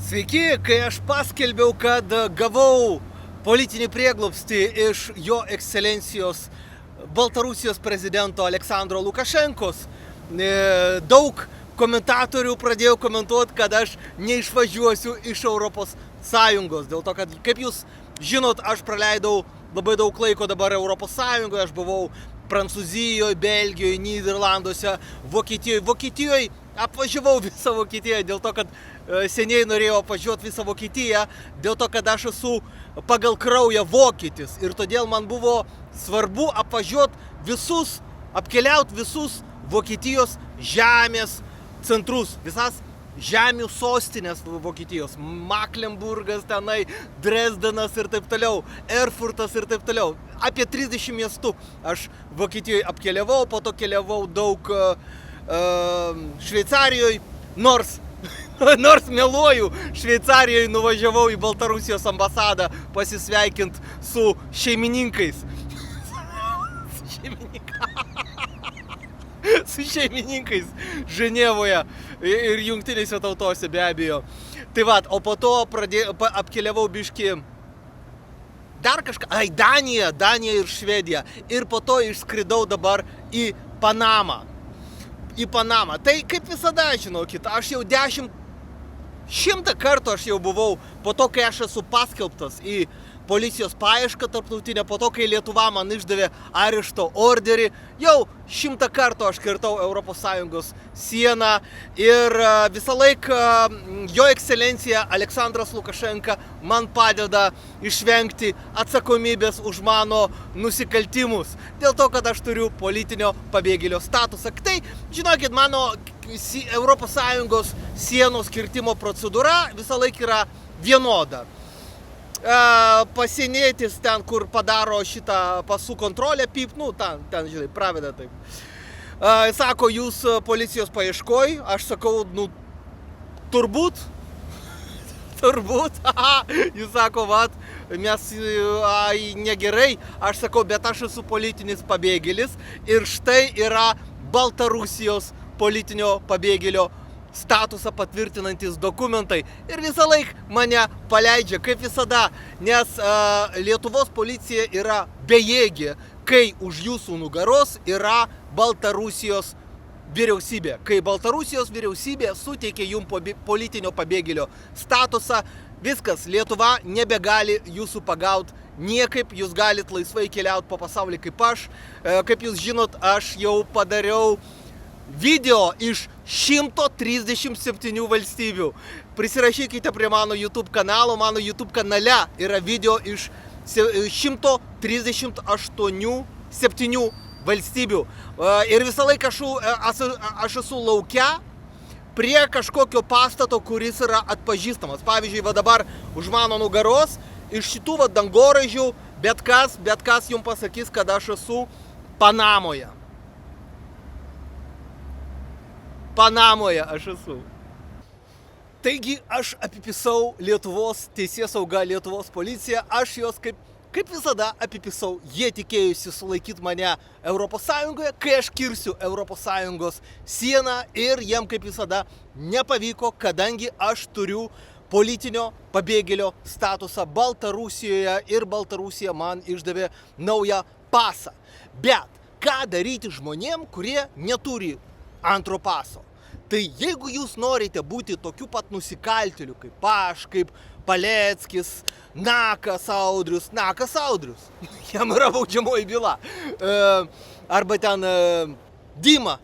Sveiki, kai aš paskelbiau, kad gavau politinį prieglobstį iš jo ekscelencijos Baltarusijos prezidento Aleksandro Lukašenkos, daug komentatorių pradėjo komentuoti, kad aš neišvažiuosiu iš Europos Sąjungos. Dėl to, kad, kaip jūs žinot, aš praleidau labai daug laiko dabar Europos Sąjungoje, aš buvau Prancūzijoje, Belgijoje, Nyderlanduose, Vokietijoje. Vokietijoje apvažiavau visą Vokietiją dėl to, kad seniai norėjau apvažiuoti visą Vokietiją, dėl to, kad aš esu pagal kraują vokietis ir todėl man buvo svarbu apkeliauti visus Vokietijos žemės centrus, visas žemių sostinės Vokietijos, Maklenburgas tenai, Dresdenas ir taip toliau, Erfurtas ir taip toliau. Apie 30 miestų aš Vokietijoje apkeliavau, po to keliavau daug Šveicarijoje, nors meluoju, Šveicarijoje nuvažiavau į Baltarusijos ambasadą pasisveikinti su šeimininkais. Su šeimininkais Ženevoje ir jungtinėse tautose be abejo. Tai va, o po to apkeliavau biškį dar kažką, Daniją ir Švediją. Ir po to išskridau dabar į Panamą. Tai kaip visada, žinokit, aš jau 100 kartų aš jau buvau, po to, kai aš esu paskelbtas į policijos paiešką tarptautinę, po to, kai Lietuva man išdavė arešto orderį, jau 100 kartų aš kirtau Europos Sąjungos sieną ir visą laiką jo ekscelencija Aleksandras Lukašenka man padeda išvengti atsakomybės už mano nusikaltimus, dėl to, kad aš turiu politinio pabėgėlio statusą. Tai, žinokit, mano Europos Sąjungos sienos kirtimo procedūra visą laiką yra vienoda. Pasienietis ten, kur padaro šitą pasų kontrolę, ten, žinai, praveda taip. Sako, jūs policijos paieškoj, aš sakau, turbūt, jūs sako, mes negerai, aš sakau, bet aš esu politinis pabėgėlis ir štai yra Baltarusijos politinio pabėgėlio statusą patvirtinantis dokumentai ir visą laiką mane paleidžia, kaip visada, nes Lietuvos policija yra bejėgė, kai už jūsų nugaros yra Baltarusijos vyriausybė. Kai Baltarusijos vyriausybė suteikia jums politinio pabėgėlio statusą, viskas, Lietuva nebegali jūsų pagauti niekaip, jūs galit laisvai keliauti po pasaulį kaip aš. Kaip jūs žinot, aš jau padariau video iš 137 valstybių. Prisirašykite prie mano YouTube kanalo. Mano YouTube kanale yra video iš 137 valstybių. Ir visą laiką aš esu laukia prie kažkokio pastato, kuris yra atpažįstamas. Pavyzdžiui, dabar už mano nugaros iš šitų dangoraižių bet kas jums pasakys, kad aš esu Panamoje. Panamoje aš esu. Taigi aš apipisau Lietuvos teisėsaugą, Lietuvos policiją, aš jos kaip visada apipisau. Jie tikėjusi sulaikyti mane Europos Sąjungoje, kai aš kirsiu Europos Sąjungos sieną ir jiem kaip visada nepavyko, kadangi aš turiu politinio pabėgėlio statusą Baltarusijoje ir Baltarusija man išdavė naują pasą. Bet ką daryti žmonėm, kurie neturi antro paso? Tai jeigu jūs norite būti tokiu pat nusikaltėliu kaip aš, kaip Paleckis, Nakas Audrius, jam yra baudžiamoji byla, arba ten Dima,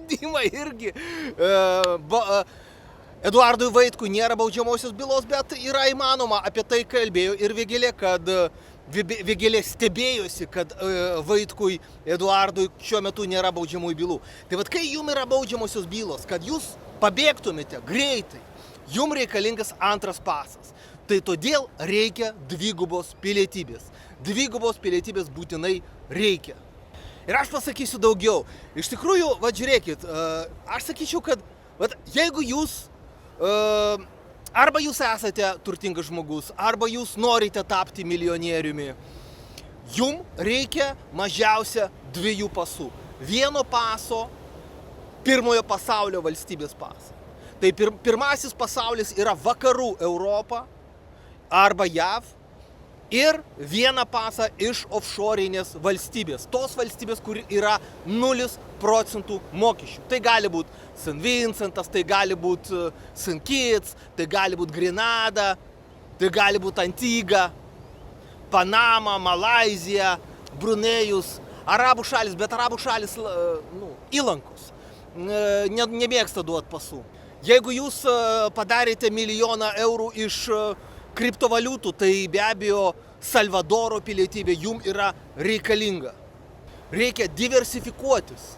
Dima irgi, Eduardui Vaitkui nėra baudžiamosios bylos, bet yra įmanoma, apie tai kalbėjo ir Vėgėlė, kad Vėgėlė stebėjosi, kad Vaitkui, Eduardui šiuo metu nėra baudžiamųjų bylų. Tai kai jums yra baudžiamosios bylos, kad jūs pabėgtumėte greitai, jums reikalingas antras pasas. Tai todėl reikia dvigubos pilietybės. Dvigubos pilietybės būtinai reikia. Ir aš pasakysiu daugiau. Iš tikrųjų, žiūrėkit, aš sakyčiau, kad jeigu jūs arba jūs esate turtingas žmogus, arba jūs norite tapti milijonieriumi, jums reikia mažiausia 2 pasų. Vieno paso, pirmojo pasaulio valstybės pasą. Tai pirmasis pasaulis yra vakarų Europa arba JAV ir vieną pasą iš offshore'inės valstybės. Tos valstybės, kur yra 0% mokesčių. Tai gali būti St. Vincentas, tai gali būti St. Kitts, tai gali būti Grenada, tai gali būti Antigua, Panama, Malaizija, Brunėjus, arabų šalis, bet arabų šalis įlankos. Nemėgsta duoti pasų. Jeigu jūs padarėte milijoną eurų iš kriptovaliutų, tai be abejo Salvadoro pilietybė jums yra reikalinga. Reikia diversifikuotis.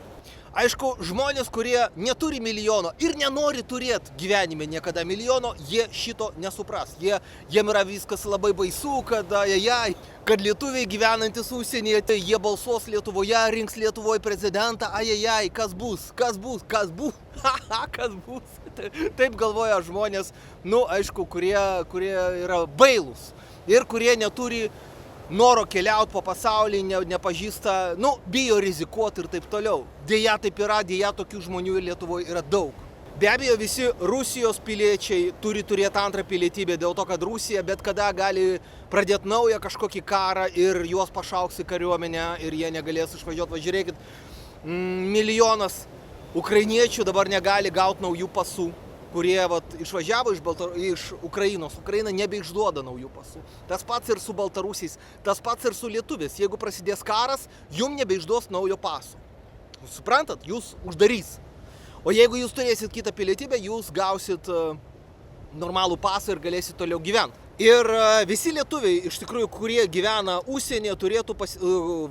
Aišku, žmonės, kurie neturi milijono ir nenori turėti gyvenime niekada milijono, jie šito nesupras. Jiem yra viskas labai baisu, kad lietuviai gyvenantis užsienyje, tai jie balsuos Lietuvoje, rinks Lietuvoje prezidentą, kas bus. Taip galvoja žmonės, aišku, kurie yra bailūs ir kurie neturi noro keliauti po pasaulį, nepažįsta, bijo rizikuoti ir taip toliau. Deja taip yra, deja tokių žmonių ir Lietuvoje yra daug. Be abejo, visi Rusijos piliečiai turi turėti antrą pilietybę dėl to, kad Rusija bet kada gali pradėti naują kažkokį karą ir juos pašauks į kariuomenę ir jie negalės išvažiuoti. Važiuokit, milijonas ukrainiečių dabar negali gauti naujų pasų, kurie išvažiavo iš Ukrainos. Ukraina nebeišduoda naujų pasų. Tas pats ir su baltarusiais, tas pats ir su lietuviais. Jeigu prasidės karas, jums nebeišduos naujo paso. Suprantat, jūs uždarys. O jeigu jūs turėsit kitą pilietybę, jūs gausit normalų pasą ir galėsit toliau gyventi. Ir visi lietuviai, iš tikrųjų, kurie gyvena užsienyje,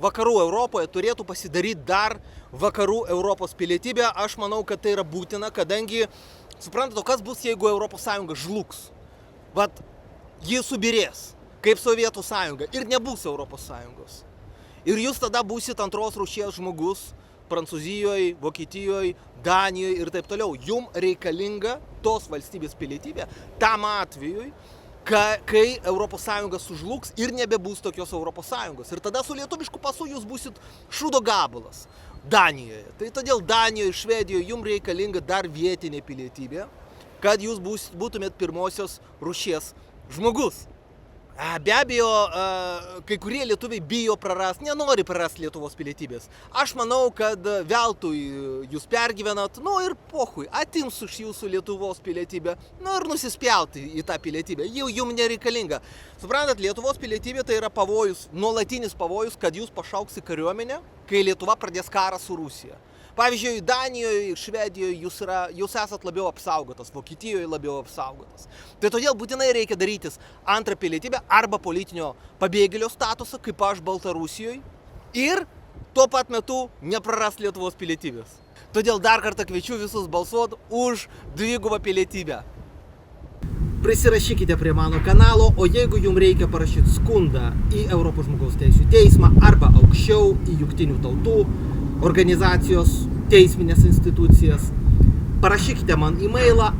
vakarų Europoje, turėtų pasidaryti dar vakarų Europos pilietybę. Aš manau, kad tai yra būtina, kadangi, suprantate, kas bus, jeigu Europos Sąjunga žlugs? Ji subirės, kaip Sovietų Sąjunga, ir nebus Europos Sąjungos. Ir jūs tada būsit antros rūšies žmogus Prancūzijoje, Vokietijoje, Danijoje ir taip toliau. Jums reikalinga tos valstybės pilietybė tam atvejui, kai Europos Sąjunga sužlugs ir nebebus tokios Europos Sąjungos. Ir tada su lietuvišku pasu jūs būsit šūdo gabalas Danijoje. Tai todėl Danijoje ir Švedijoje jums reikalinga dar vietinė pilietybė, kad jūs būtumėt pirmosios rūšies žmogus. Be abejo, kai kurie lietuviai bijo prarasti, nenori prarasti Lietuvos pilietybės. Aš manau, kad veltui jūs pergyvenat, ir pohui, atims iš jūsų Lietuvos pilietybę, ir nusispjauti į tą pilietybę, jau jums nereikalinga. Suprantat, Lietuvos pilietybė tai yra pavojus, nuolatinis pavojus, kad jūs pašauks į kariuomenę, kai Lietuva pradės karą su Rusija. Pavyzdžiui, Danijoje ir Švedijoje jūs esat labiau apsaugotas, Vokietijoje labiau apsaugotas. Tai todėl būtinai reikia darytis antrą pilietybę arba politinio pabėgėlio statusą, kaip aš Baltarusijoje, ir tuo pat metu neprarast Lietuvos pilietybės. Todėl dar kartą kviečiu visus balsuoti už dvigubą pilietybę. Prisirašykite prie mano kanalo, o jeigu jums reikia parašyti skundą į Europos žmogaus teisių teismą arba aukščiau į Jungtinių tautų organizacijos teisminės institucijas, parašykite man e-mailą